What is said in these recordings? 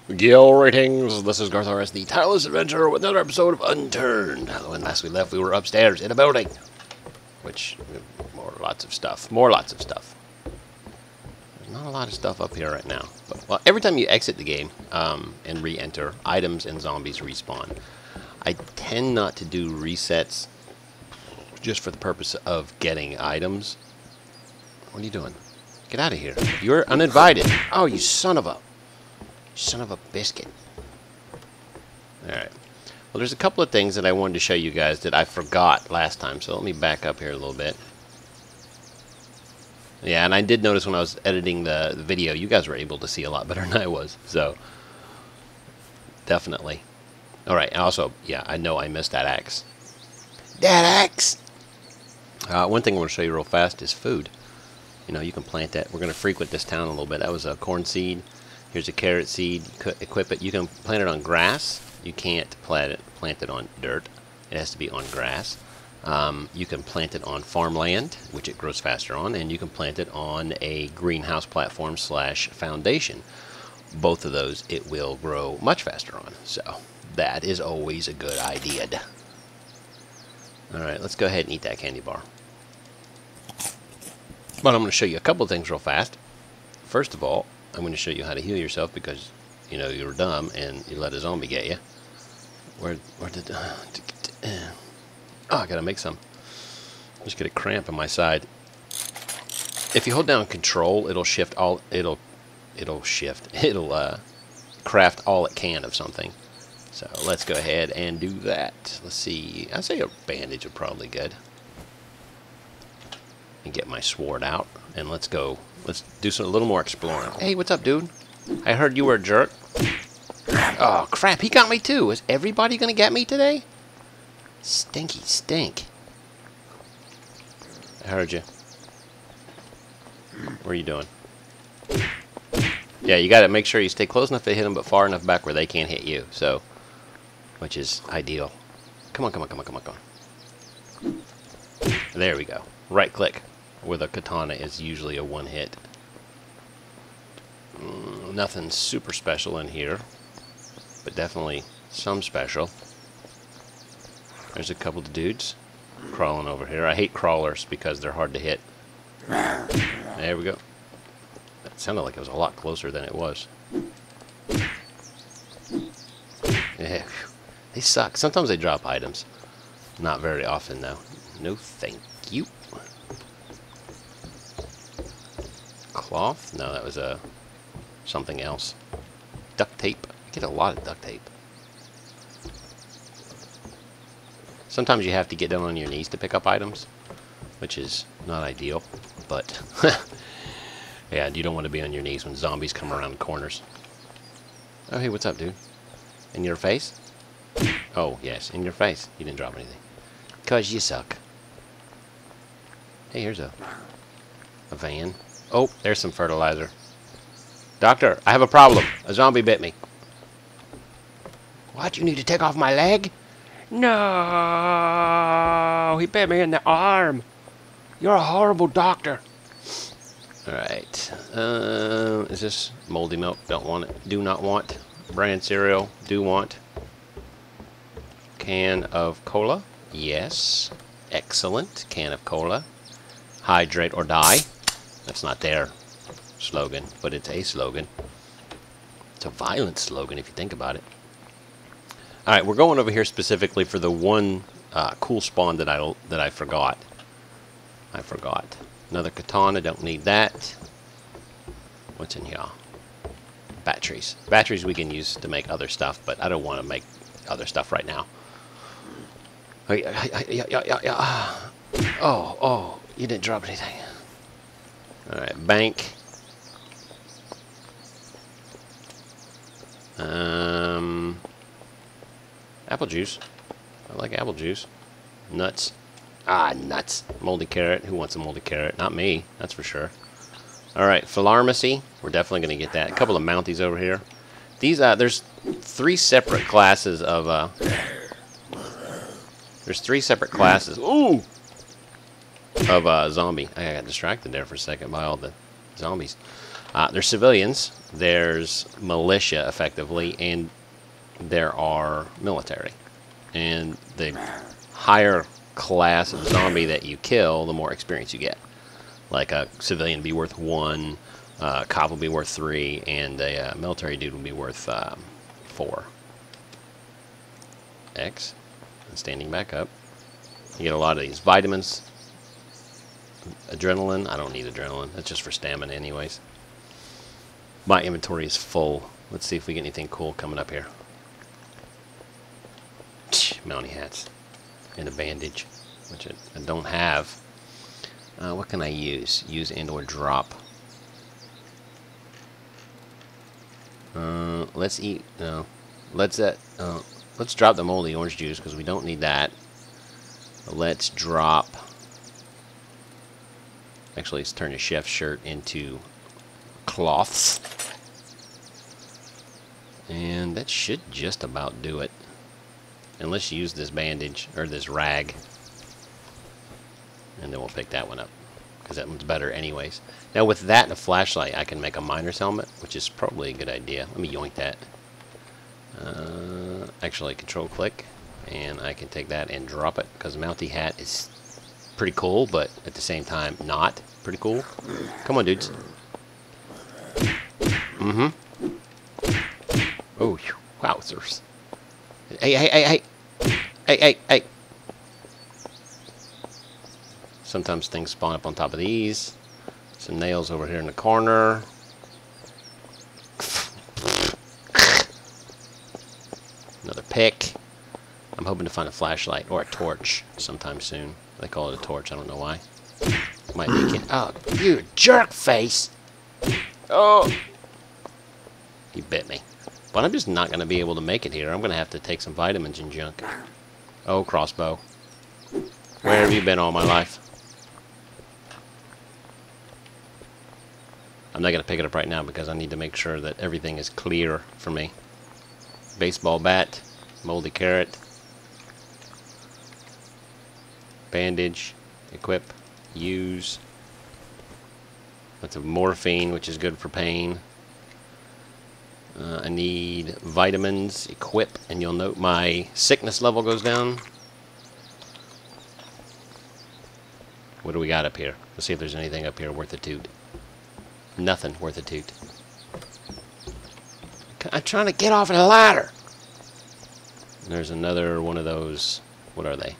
Greetings, this is garthrs, the tireless adventurer, with another episode of Unturned. When last we left, we were upstairs in a building. Which, lots of stuff. There's not a lot of stuff up here right now. But, well, every time you exit the game and re-enter, items and zombies respawn. I tend not to do resets just for the purpose of getting items. What are you doing? Get out of here. You're uninvited. Oh, you son of a biscuit. Alright. Well, there's a couple of things that I wanted to show you guys that I forgot last time. So let me back up here a little bit. Yeah, and I did notice when I was editing the video, you guys were able to see a lot better than I was. So, definitely. Alright, also, yeah, I know I missed that axe. That axe! One thing I want to show you real fast is food. You know, you can plant that. We're going to frequent this town a little bit. That was a corn seed. Here's a carrot seed. You could equip it. You can plant it on grass. You can't plant it on dirt. It has to be on grass. You can plant it on farmland, which it grows faster on, and you can plant it on a greenhouse platform / foundation. Both of those it will grow much faster on. So that is always a good idea. Alright, let's go ahead and eat that candy bar. But I'm going to show you a couple of things real fast. First of all, I'm going to show you how to heal yourself because, you know, you were dumb and you let a zombie get you. Where did... oh, I got to make some. Just get a cramp in my side. If you hold down control, it'll shift all... It'll craft all it can of something. So let's go ahead and do that. Let's see. I'd say a bandage would probably be good. And get my sword out. And let's go. Let's do a little more exploring. Hey, what's up, dude? I heard you were a jerk. Oh, crap. He got me, too. Is everybody going to get me today? Stinky stink. I heard you. What are you doing? Yeah, you got to make sure you stay close enough to hit them, but far enough back where they can't hit you. So, which is ideal. Come on. There we go. Right click with a katana is usually a one hit. Nothing super special in here, but definitely some special. There's a couple of dudes crawling over here. I hate crawlers because they're hard to hit. There we go. That sounded like it was a lot closer than it was. Yeah, they suck. Sometimes they drop items. Not very often, though. No thank you. Cloth? No, that was something else. Duct tape. I get a lot of duct tape. Sometimes you have to get down on your knees to pick up items, which is not ideal, but yeah, you don't want to be on your knees when zombies come around corners. Oh, hey, what's up, dude? In your face? Oh, yes, in your face. You didn't drop anything. 'Cause you suck. Hey, here's a van. Oh, there's some fertilizer. Doctor, I have a problem. A zombie bit me. What? You need to take off my leg? No, he bit me in the arm. You're a horrible doctor. Alright. Is this moldy milk? Don't want it. Do not want. Brand cereal. Do want. Can of cola. Yes. Excellent. Can of cola. Hydrate or die. That's not their slogan, but it's a slogan. It's a violent slogan if you think about it. Alright, we're going over here specifically for the one cool spawn that I forgot. Another katana, don't need that. What's in here? Batteries. Batteries we can use to make other stuff, but I don't want to make other stuff right now. Oh, you didn't drop anything. Alright, bank. Apple juice. I like apple juice. Nuts. Ah, nuts. Moldy carrot. Who wants a moldy carrot? Not me, that's for sure. Alright, pharmacy. We're definitely going to get that. A couple of mounties over here. These, there's three separate classes of, ooh! Of zombie. I got distracted there for a second by all the zombies. They're civilians, there's militia, effectively, and there are military. And the higher class of zombie that you kill, the more experience you get. Like a civilian would be worth 1, cop will be worth 3, and a military dude will be worth 4. X. And standing back up. You get a lot of these vitamins. Adrenaline. I don't need adrenaline. That's just for stamina anyways. My inventory is full. Let's see if we get anything cool coming up here. Mountie hats. And a bandage, which I don't have. What can I use? Use and or drop. Let's eat. No. Let's drop the moldy orange juice because we don't need that. Let's drop. Actually, let's turn the chef's shirt into cloths. And that should just about do it. And let's use this bandage, or this rag. And then we'll pick that one up, because that one's better anyways. Now with that and a flashlight, I can make a miner's helmet, which is probably a good idea. Let me yoink that. Actually, control click, and I can take that and drop it, because Mountie hat is pretty cool, but at the same time, not pretty cool. Come on, dudes. Mm-hmm. Oh, wowzers. Hey. Hey. Sometimes things spawn up on top of these. Some nails over here in the corner. Another pick. I'm hoping to find a flashlight or a torch sometime soon. They call it a torch. I don't know why. Might be. Oh, you jerk face! Oh, he bit me. But I'm just not going to be able to make it here. I'm going to have to take some vitamins and junk. Oh, crossbow. Where have you been all my life? I'm not going to pick it up right now because I need to make sure that everything is clear for me. Baseball bat. Moldy carrot. Bandage. Equip. Use. That's a morphine, which is good for pain. I need vitamins, equip, and you'll note my sickness level goes down. What do we got up here? Let's see if there's anything up here worth a toot. Nothing worth a toot. I'm trying to get off of the ladder. There's another one of those. What are they?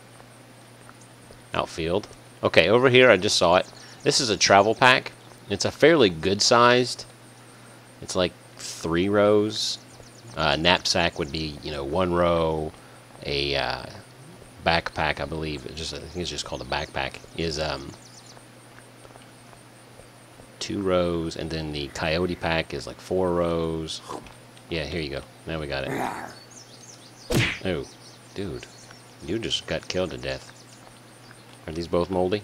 Outfield. Okay, over here I just saw it. This is a travel pack. It's a fairly good sized. It's like 3 rows. Knapsack would be, 1 row. A backpack, I believe. I think it's just called a backpack. Is 2 rows, and then the coyote pack is like 4 rows. Yeah, here you go. Now we got it. Oh, dude, you just got killed to death. Are these both moldy?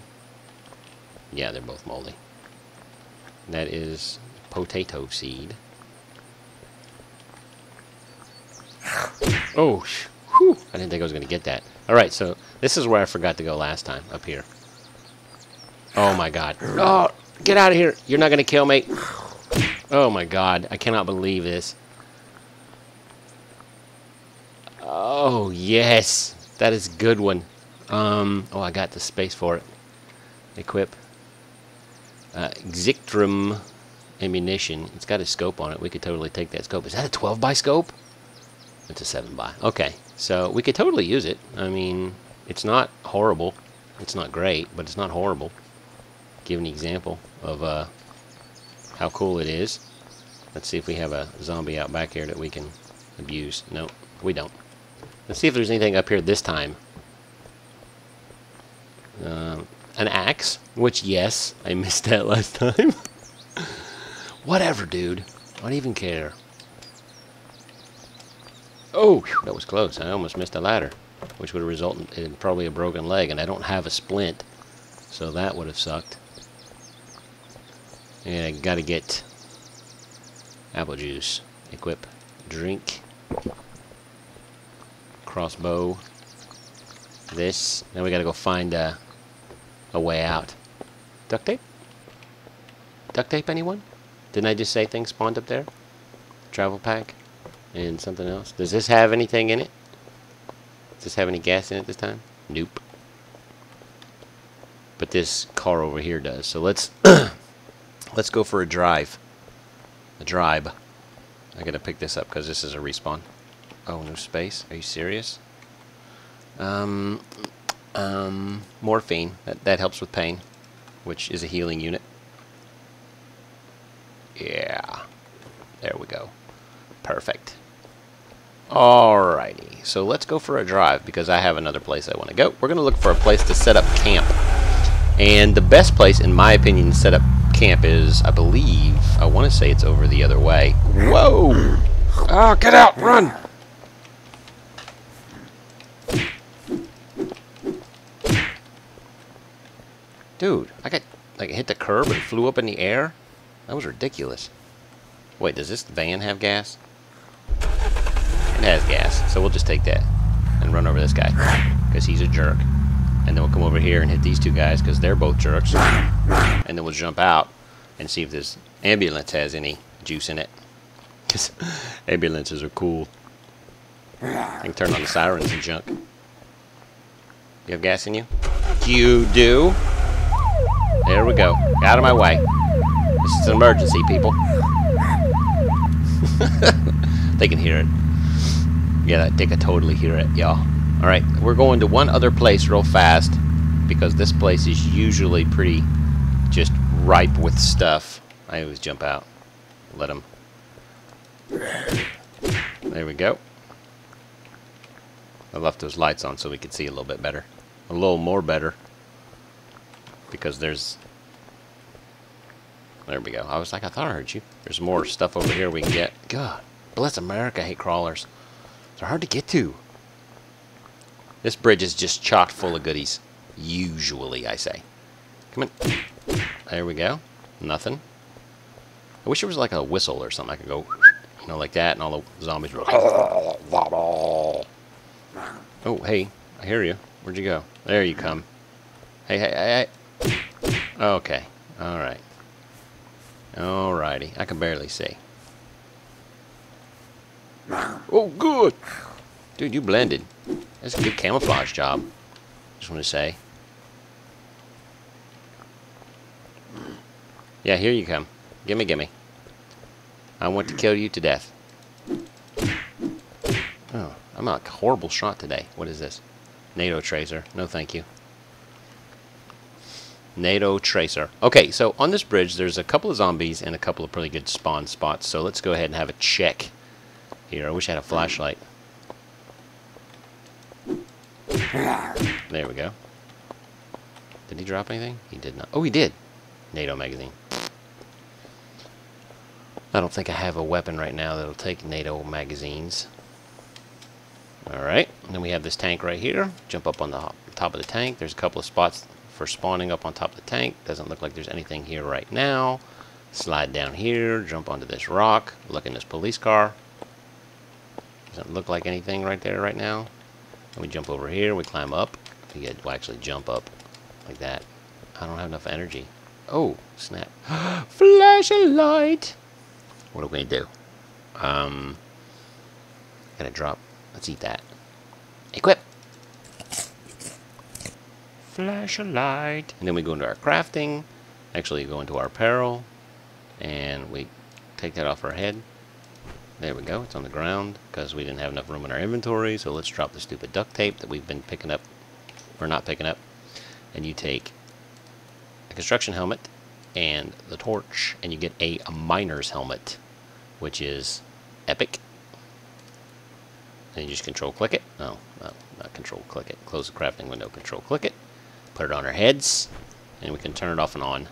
Yeah, they're both moldy. That is potato seed. Oh, whew, I didn't think I was going to get that. Alright, so this is where I forgot to go last time, up here. Oh my god. Oh, get out of here. You're not going to kill me. Oh my god, I cannot believe this. Oh, yes. That is a good one. Oh, I got the space for it. Equip. Xictrum ammunition. It's got a scope on it. We could totally take that scope. Is that a 12x scope? It's a 7x. Okay, so we could totally use it. I mean, it's not horrible. It's not great, but it's not horrible. Give an example of how cool it is. Let's see if we have a zombie out back here that we can abuse. No, we don't. Let's see if there's anything up here this time. An axe, which, yes, I missed that last time. Whatever, dude. I don't even care. Oh, that was close. I almost missed a ladder, which would have resulted in probably a broken leg, and I don't have a splint, so that would have sucked. And I gotta get apple juice. Equip. Drink. Crossbow. This. Now we gotta go find a way out. Duct tape? Duct tape, anyone? Didn't I just say things spawned up there? travel pack and something else. Does this have anything in it? Does this have any gas in it this time? Nope. But this car over here does. So let's let's go for a drive. A drive. I gotta pick this up because this is a respawn. Oh, no space. Are you serious? Morphine. That helps with pain, which is a healing unit. Yeah. There we go. Perfect. Alrighty. So let's go for a drive because I have another place I want to go. We're going to look for a place to set up camp. And the best place, in my opinion, to set up camp is, I believe, I want to say it's over the other way. Whoa! Oh, get out! Run! Dude, I got, like, hit the curb and flew up in the air? That was ridiculous. Wait, does this van have gas? It has gas, so we'll just take that and run over this guy because he's a jerk. And then we'll come over here and hit these two guys because they're both jerks. And then we'll jump out and see if this ambulance has any juice in it. Because ambulances are cool. I can turn on the sirens and junk. You have gas in you? You do? There we go. Out of my way. This is an emergency, people. They can hear it. Yeah, they can totally hear it, y'all. Alright, we're going to one other place real fast because this place is usually pretty just ripe with stuff. I always jump out. Let them. There we go. I left those lights on so we could see a little bit better. A little more better. Because there's... There we go. I was like, I thought I heard you. There's more stuff over here we can get. God, bless America, I hate crawlers. They're hard to get to. This bridge is just chock full of goodies. Usually, I say. Come on. There we go. Nothing. I wish there was like a whistle or something. I could go, you know, like that, and all the zombies were like... Oh, hey. I hear you. Where'd you go? There you come. Hey, hey, hey, hey. Okay. Alright. Alrighty. I can barely see. Oh, good! Dude, you blended. That's a good camouflage job. Just want to say. Yeah, here you come. Gimme, gimme. I want to kill you to death. Oh, I'm a horrible shot today. What is this? NATO tracer. No, thank you. NATO tracer. Okay, so on this bridge, there's a couple of zombies and a couple of pretty good spawn spots. So let's go ahead and have a check here. I wish I had a flashlight. There we go. Did he drop anything? He did not. Oh, he did. NATO magazine. I don't think I have a weapon right now that'll take NATO magazines. Alright, and then we have this tank right here. Jump up on the top of the tank. There's a couple of spots for spawning up on top of the tank. Doesn't look like there's anything here right now. Slide down here, jump onto this rock, look in this police car. Doesn't look like anything right there right now. And we jump over here, we climb up. We actually jump up like that. I don't have enough energy. Oh, snap. Flash a light! What are we gonna do? Gotta drop. Let's eat that. Equip! Flash a light. And then we go into our crafting. Actually, go into our apparel. And we take that off our head. There we go. It's on the ground because we didn't have enough room in our inventory. So let's drop the stupid duct tape that we've been picking up. Or not picking up. And you take a construction helmet and the torch. And you get a miner's helmet. Which is epic. And you just control click it. No, not control click it. Close the crafting window, control click it. Put it on our heads. And we can turn it off and on.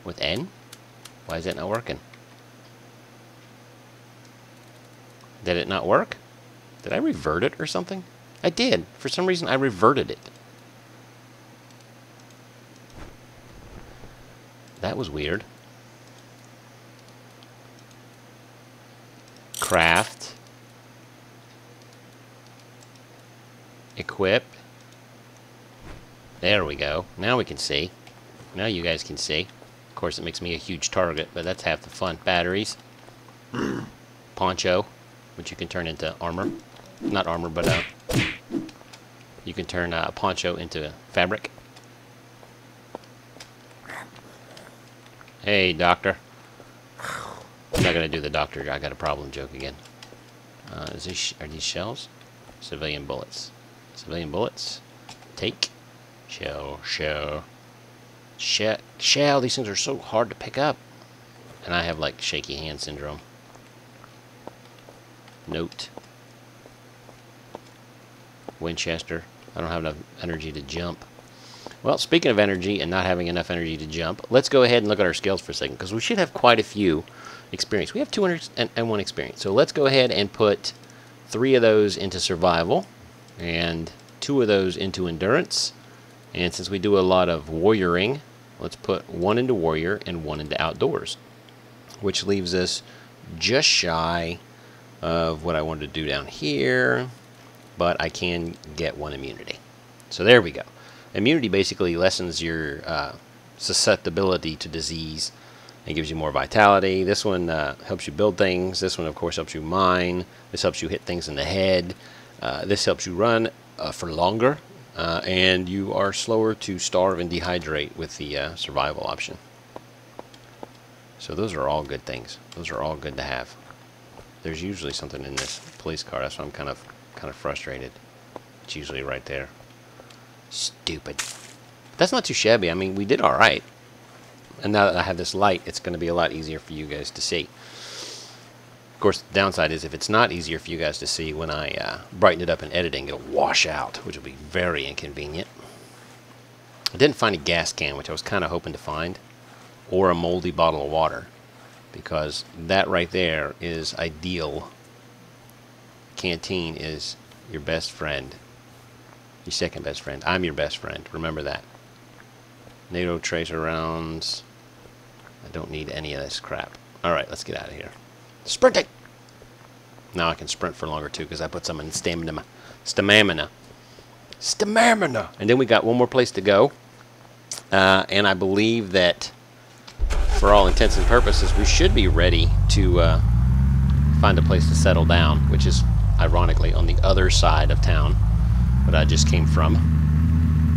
With N? Why is it not working? Did it not work? Did I revert it or something? I did. For some reason, I reverted it. That was weird. Craft. Equip. There we go. Now we can see. Now you guys can see. Of course, it makes me a huge target, but that's half the fun. Batteries. poncho, which you can turn into armor. Not armor, but you can turn a poncho into fabric. Hey, doctor. I'm not going to do the doctor. I got a problem joke again. Are these shells? Civilian bullets. Civilian bullets. Take. Shell. Shell. These things are so hard to pick up. And I have like shaky hand syndrome. Note. Winchester. I don't have enough energy to jump. Well, speaking of energy and not having enough energy to jump, let's go ahead and look at our skills for a second, because we should have quite a few experience. We have 201 experience. So let's go ahead and put 3 of those into survival and 2 of those into endurance. And since we do a lot of warrioring, let's put 1 into warrior and 1 into outdoors, which leaves us just shy of what I wanted to do down here, but I can get 1 immunity. So there we go. Immunity basically lessens your susceptibility to disease and gives you more vitality. This one helps you build things. This one, of course, helps you mine. This helps you hit things in the head. This helps you run for longer, and you are slower to starve and dehydrate with the survival option. So those are all good things. Those are all good to have. There's usually something in this police car. That's why I'm kind of frustrated. It's usually right there. Stupid. That's not too shabby. I mean, we did all right. And now that I have this light, it's going to be a lot easier for you guys to see. Of course, the downside is if it's not easier for you guys to see, when I brighten it up in editing, it'll wash out, which will be very inconvenient. I didn't find a gas can, which I was kind of hoping to find, or a moldy bottle of water, because that right there is ideal. Canteen is your best friend. Your second best friend. I'm your best friend. Remember that. NATO tracer rounds. I don't need any of this crap. Alright, let's get out of here. Sprinting! Now I can sprint for longer too, because I put some in stamina. Stamina. And then we got one more place to go. And I believe that for all intents and purposes, we should be ready to find a place to settle down, which is ironically on the other side of town. What I just came from.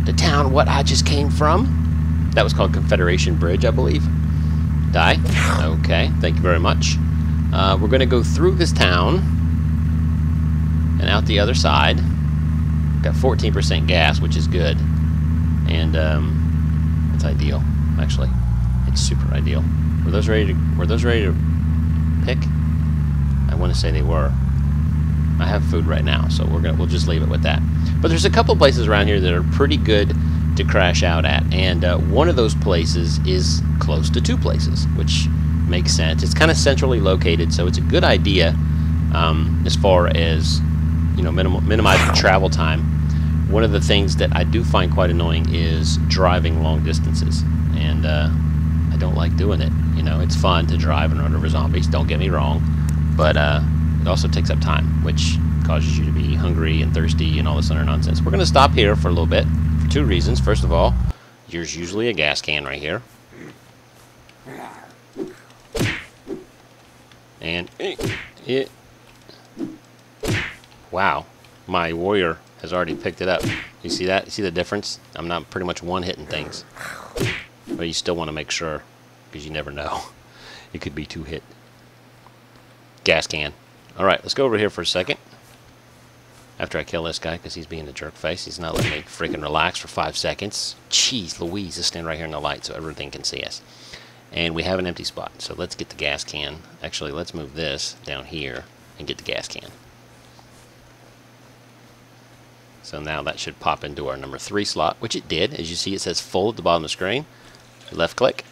The town what I just came from? That was called Confederation Bridge, I believe. Die? Okay, thank you very much. We're going to go through this town and out the other side. Got 14% gas, which is good. And it's ideal, actually. It's super ideal. Were those ready to pick? I want to say they were. I have food right now, so we'll just leave it with that. But there's a couple places around here that are pretty good to crash out at, and one of those places is close to 2 places, which makes sense. It's kind of centrally located, so it's a good idea as far as minimizing travel time. One of the things that I do find quite annoying is driving long distances, and I don't like doing it. It's fun to drive and run over zombies. Don't get me wrong, but it also takes up time, which causes you to be hungry and thirsty and all this other nonsense. We're going to stop here for a little bit for 2 reasons. First of all, there's usually a gas can right here. And it... Wow. My warrior has already picked it up. You see that? You see the difference? I'm not pretty much one-hitting things. But you still want to make sure, because you never know. It could be 2 hit. Gas can. Alright, let's go over here for a second. After I kill this guy, because he's being a jerk face. He's not letting me freaking relax for 5 seconds. Jeez Louise, let's stand right here in the light so everything can see us. And we have an empty spot, so let's get the gas can. Actually, let's move this down here and get the gas can. So now that should pop into our number 3 slot, which it did. As you see, it says full at the bottom of the screen. Left click,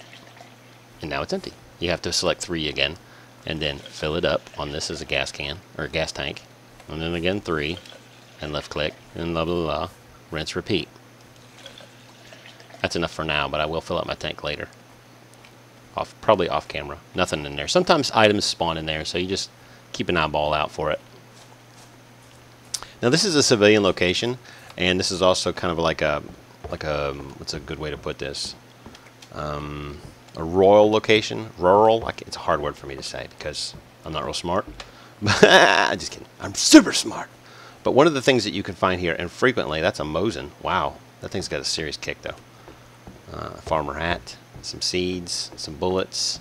and now it's empty. You have to select 3 again, and then fill it up on this as a gas can, or a gas tank. And then again 3, and left click, and blah blah blah. Rinse, repeat. That's enough for now, but I will fill up my tank later. Probably off camera. Nothing in there. Sometimes items spawn in there, so you just keep an eyeball out for it. Now this is a civilian location, and this is also kind of like a what's a good way to put this? A rural location. Rural. It's a hard word for me to say because I'm not real smart. Just kidding. I'm super smart. But one of the things that you can find here, and frequently, that's a Mosin. Wow. That thing's got a serious kick, though. Farmer hat, some seeds, some bullets,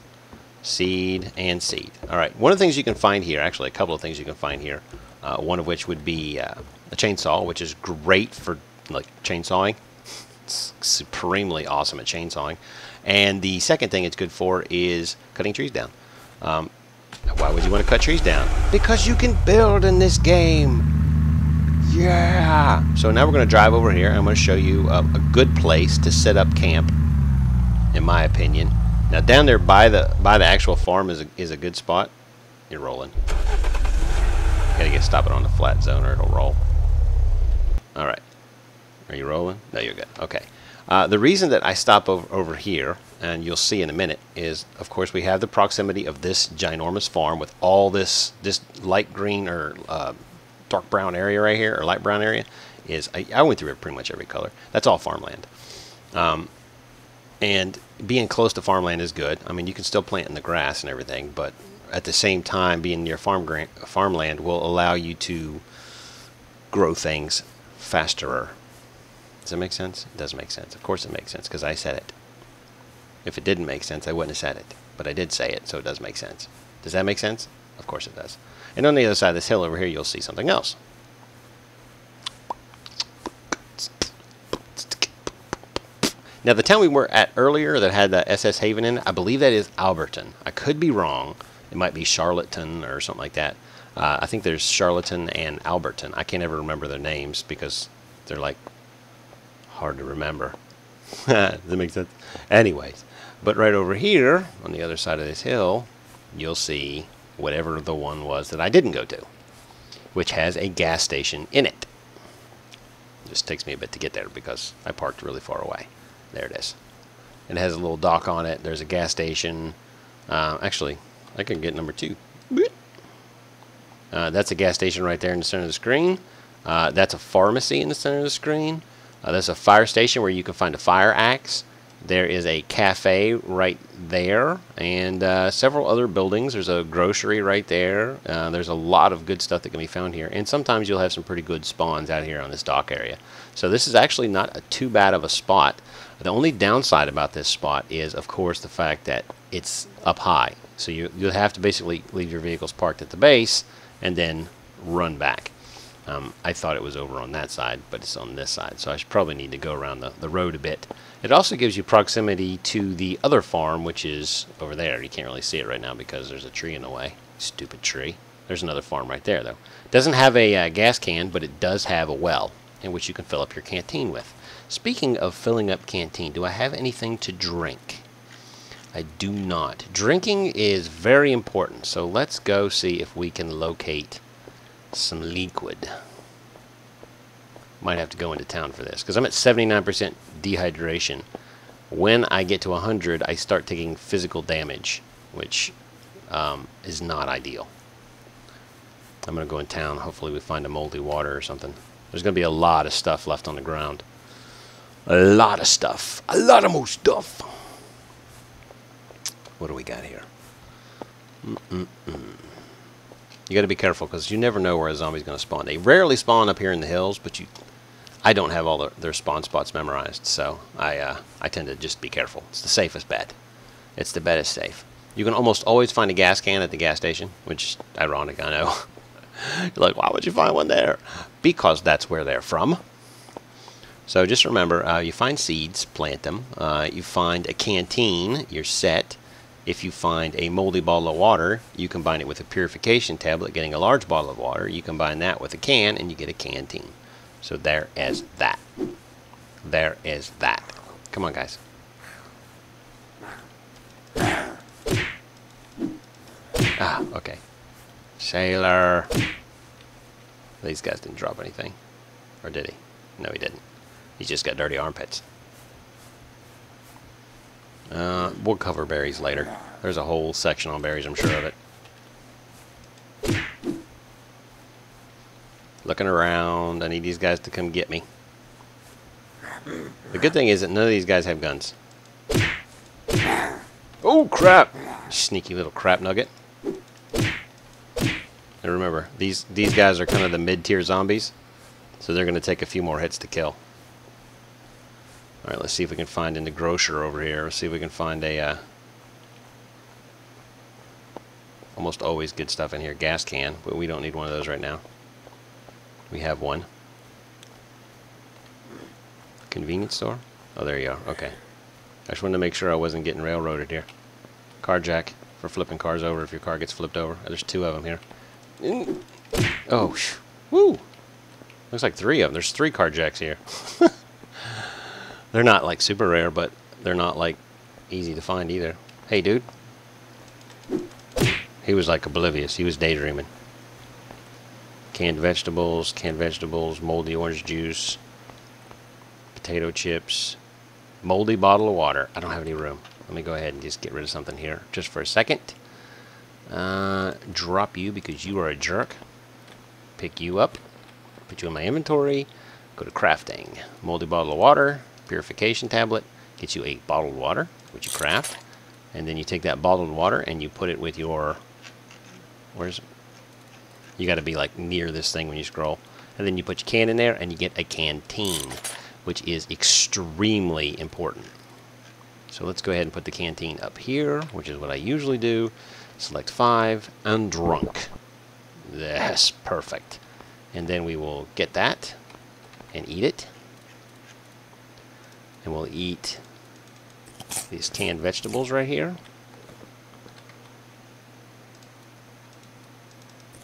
seed, and seed. All right. One of the things you can find here, actually a couple of things you can find here, one of which would be a chainsaw, which is great for like chainsawing. It's supremely awesome at chainsawing. And the second thing it's good for is cutting trees down. Why would you want to cut trees down? Because you can build in this game. Yeah. So now we're going to drive over here. And I'm going to show you a good place to set up camp, in my opinion. Now down there by the actual farm is a good spot. You're rolling. Gotta stop it on the flat zone or it'll roll. All right. Are you rolling? No, you're good. Okay. The reason that I stop over here, and you'll see in a minute, is of course we have the proximity of this ginormous farm with all this light green or dark brown area right here, or light brown area. I went through it pretty much every color. That's all farmland. And being close to farmland is good. I mean, you can still plant in the grass and everything, but at the same time, being near farmland will allow you to grow things faster. Does that make sense? It does make sense. Of course it makes sense, because I said it. If it didn't make sense, I wouldn't have said it. But I did say it, so it does make sense. Does that make sense? Of course it does. And on the other side of this hill over here, you'll see something else. Now, the town we were at earlier that had the SS Haven in it, I believe that is Alberton. I could be wrong. It might be Charlottetown or something like that. I think there's Charlottetown and Alberton. I can't ever remember their names because they're like hard to remember. Does that make sense? Anyways, but right over here on the other side of this hill, you'll see whatever the one was that I didn't go to, which has a gas station in it. It just takes me a bit to get there because I parked really far away. There it is. It has a little dock on it. There's a gas station. Actually, I can get number 2. That's a gas station right there in the center of the screen. That's a pharmacy in the center of the screen. There's a fire station where you can find a fire axe. There is a cafe right there, and several other buildings. There's a grocery right there. There's a lot of good stuff that can be found here, and sometimes you'll have some pretty good spawns out here on this dock area. So this is actually not too bad of a spot. The only downside about this spot is, of course, the fact that it's up high. So you'll have to basically leave your vehicles parked at the base and then run back. I thought it was over on that side, but it's on this side, so I should probably need to go around the road a bit. It also gives you proximity to the other farm, which is over there. You can't really see it right now because there's a tree in the way. Stupid tree. There's another farm right there, though. It doesn't have a gas can, but it does have a well in which you can fill up your canteen with. Speaking of filling up canteen, do I have anything to drink? I do not. Drinking is very important, so let's go see if we can locate some liquid. Might have to go into town for this because I'm at 79% dehydration. When I get to 100, I start taking physical damage, which is not ideal. I'm going to go in town. Hopefully we find a moldy water or something. There's going to be a lot of stuff left on the ground. A lot of stuff. A lot of more stuff. What do we got here? You got to be careful because you never know where a zombie's going to spawn. They rarely spawn up here in the hills, but I don't have all their spawn spots memorized, so I tend to just be careful. It's the safest bet. It's the bet is safe. You can almost always find a gas can at the gas station, which is ironic, I know. You're like, why would you find one there? Because that's where they're from. So just remember, you find seeds, plant them. You find a canteen, you're set. If you find a moldy bottle of water, you combine it with a purification tablet, getting a large bottle of water. You combine that with a can, and you get a canteen. So there is that. There is that. Come on, guys. Ah, okay. Sailor. These guys didn't drop anything. Or did he? No, he didn't. He's just got dirty armpits. We'll cover berries later. There's a whole section on berries, I'm sure of it. Looking around. I need these guys to come get me. The good thing is that none of these guys have guns. Oh, crap! Sneaky little crap nugget. And remember, these guys are kind of the mid-tier zombies, so they're going to take a few more hits to kill. All right, let's see if we can find in the grocer over here. Let's see if we can find a almost always good stuff in here. Gas can, but we don't need one of those right now. We have one. Convenience store? Oh, there you are. Okay. I just wanted to make sure I wasn't getting railroaded here. Car jack for flipping cars over if your car gets flipped over. There's 2 of them here. Oh, woo! Looks like 3 of them. There's 3 car jacks here. They're not like super rare, but they're not like easy to find either. Hey, dude. He was like oblivious. He was daydreaming. Canned vegetables, moldy orange juice, potato chips, moldy bottle of water. I don't have any room. Let me go ahead and just get rid of something here just for a second. Drop you because you are a jerk. Pick you up. Put you in my inventory. Go to crafting. Moldy bottle of water. Purification tablet. Get you a bottled water, which you craft. And then you take that bottled water and you put it with your... Where's it? You got to be like near this thing when you scroll. And then you put your can in there and you get a canteen, which is extremely important. So let's go ahead and put the canteen up here, which is what I usually do. Select 5, undrunk. Yes, perfect. And then we will get that and eat it. And we'll eat these canned vegetables right here.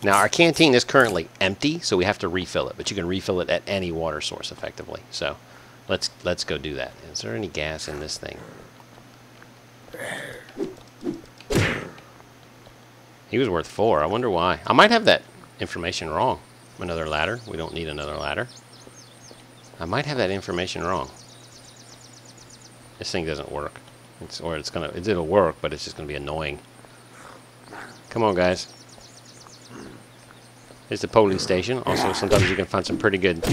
Now our canteen is currently empty, so we have to refill it, but you can refill it at any water source effectively. So let's go do that. Is there any gas in this thing? He was worth 4. I wonder why. I might have that information wrong. Another ladder. We don't need another ladder. I might have that information wrong. This thing doesn't work. It'll work, but it's just gonna be annoying. Come on, guys. Here's the polling station. Also, sometimes you can find some pretty good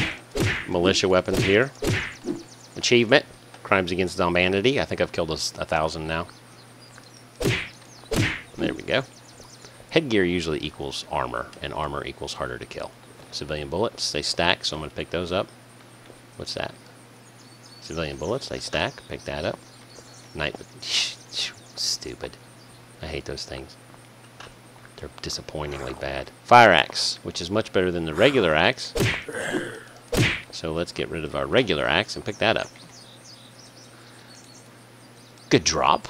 militia weapons here. Achievement. Crimes against humanity. I think I've killed 1,000 now. There we go. Headgear usually equals armor, and armor equals harder to kill. Civilian bullets, they stack, so I'm going to pick those up. What's that? Civilian bullets, they stack. Pick that up. Night. Stupid. I hate those things. They're disappointingly bad. Fire axe, which is much better than the regular axe. So let's get rid of our regular axe and pick that up. Good drop.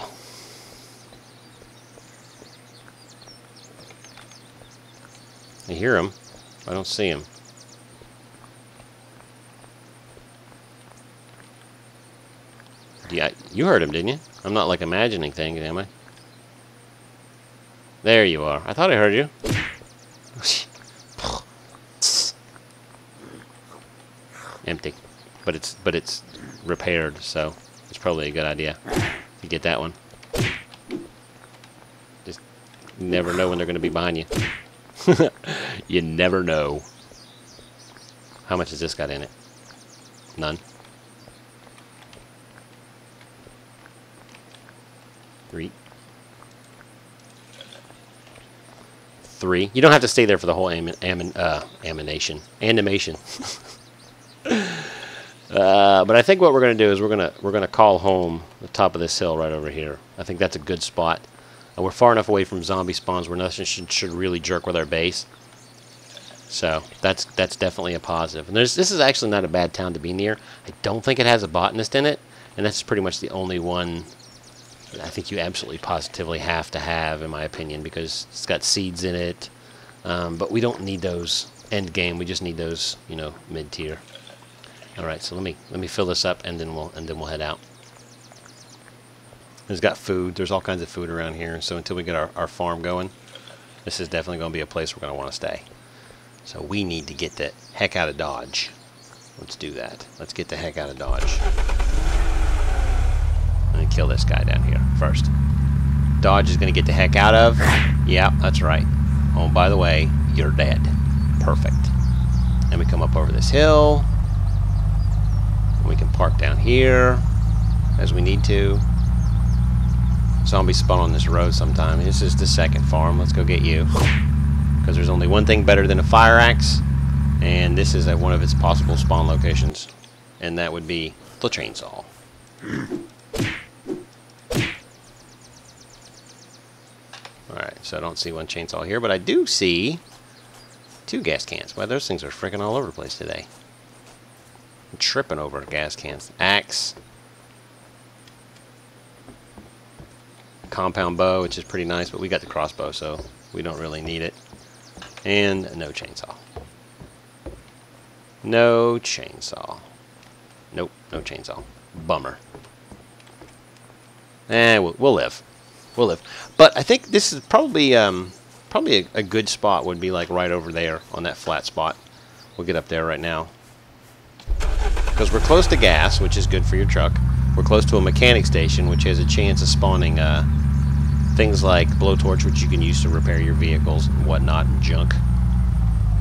I hear him. I don't see him. Yeah, you heard him, didn't you? I'm not like imagining things, am I? There you are. I thought I heard you. Empty. But it's repaired, so it's probably a good idea to get that one. Just never know when they're going to be behind you. You never know. How much has this got in it? None. 3. You don't have to stay there for the whole animation. But I think what we're going to do is we're going to call home the top of this hill right over here. I think that's a good spot. We're far enough away from zombie spawns where nothing should really jerk with our base. So that's definitely a positive. And this is actually not a bad town to be near. I don't think it has a botanist in it, and that's pretty much the only one I think you absolutely positively have to have, in my opinion, because it's got seeds in it. But we don't need those end game. We just need those, you know, mid tier. All right, so let me fill this up, and then we'll head out. There's got food. There's all kinds of food around here. So until we get our farm going, this is definitely going to be a place we're going to want to stay. So we need to get the heck out of Dodge. Let's do that. Let's get the heck out of Dodge. And kill this guy down here first. Dodge is going to get the heck out of. Yeah, that's right. Oh, by the way, you're dead. Perfect. And we come up over this hill. We can park down here as we need to. Zombies spawn on this road sometime. This is the second farm. Let's go get you. because there's only one thing better than a fire axe, and this is at one of its possible spawn locations, and that would be the chainsaw. Alright, so I don't see one chainsaw here, but I do see 2 gas cans. Well, those things are freaking all over the place today. I'm tripping over gas cans. Axe. Compound bow, which is pretty nice, but we got the crossbow, so we don't really need it. And no chainsaw. No chainsaw. Nope, no chainsaw. Bummer. We'll live. We'll live. But I think this is probably a good spot would be like right over there on that flat spot. We'll get up there right now. Because we're close to gas, which is good for your truck. We're close to a mechanic station, which has a chance of spawning things like blowtorch, which you can use to repair your vehicles and whatnot and junk.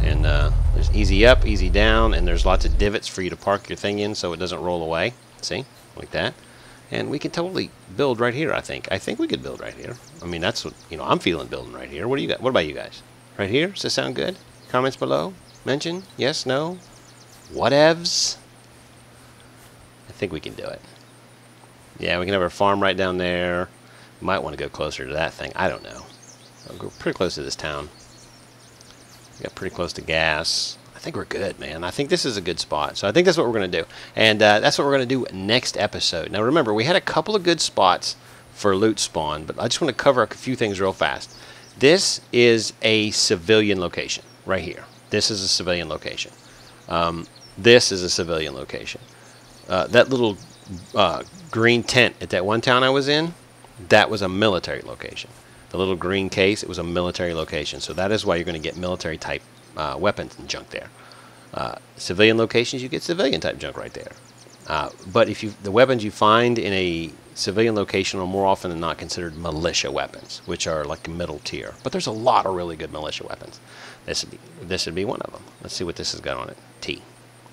And there's easy up, easy down, and there's lots of divots for you to park your thing in so it doesn't roll away. See? Like that. And we can totally build right here, I think. I think we could build right here. I mean, that's what, you know, I'm feeling building right here. What do you got? What about you guys? Right here? Does this sound good? Comments below? Mention? Yes? No? Whatevs? I think we can do it. Yeah, we can have our farm right down there. Might want to go closer to that thing. I don't know. We'll go pretty close to this town. We got pretty close to gas. I think we're good, man. I think this is a good spot. So I think that's what we're going to do. And that's what we're going to do next episode. Now remember, we had a couple of good spots for loot spawn, but I just want to cover a few things real fast. This is a civilian location right here. This is a civilian location. This is a civilian location. That little green tent at that one town I was in, that was a military location. The little green case, it was a military location. So that is why you're going to get military type weapons and junk there. Civilian locations, you get civilian type junk right there. But if the weapons you find in a civilian location are more often than not considered militia weapons, which are like middle tier. But there's a lot of really good militia weapons. This would be one of them. Let's see what this has got on it. T.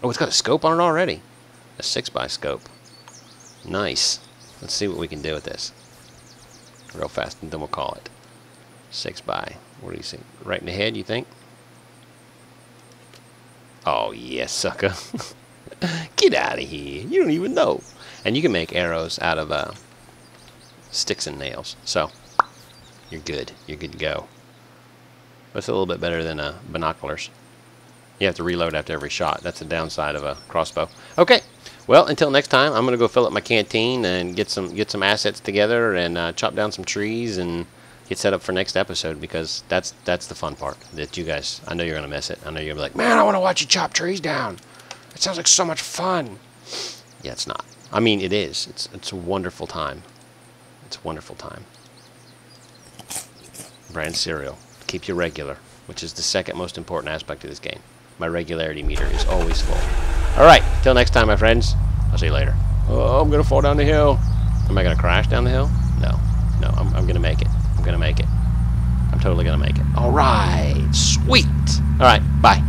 Oh, it's got a scope on it already. A 6x scope. Nice. Let's see what we can do with this. Real fast, and then we'll call it. 6x. What do you think? Right in the head, you think? Oh, yes, sucker. Get out of here. You don't even know. And you can make arrows out of sticks and nails. So, you're good. You're good to go. But it's a little bit better than binoculars. You have to reload after every shot. That's the downside of a crossbow. Okay. Well, until next time, I'm going to go fill up my canteen and get some assets together and chop down some trees and get set up for next episode, because that's the fun part. That you guys, I know you're going to miss it. I know you're going to be like, man, I want to watch you chop trees down. It sounds like so much fun. Yeah, it's not. I mean, it is. It's a wonderful time. It's a wonderful time. Brand cereal. Keep you regular, which is the second most important aspect of this game. My regularity meter is always full. Alright, till next time, my friends. I'll see you later. Oh, I'm going to fall down the hill. Am I going to crash down the hill? No. No, I'm going to make it. I'm going to make it. I'm totally going to make it. Alright, sweet. Alright, bye.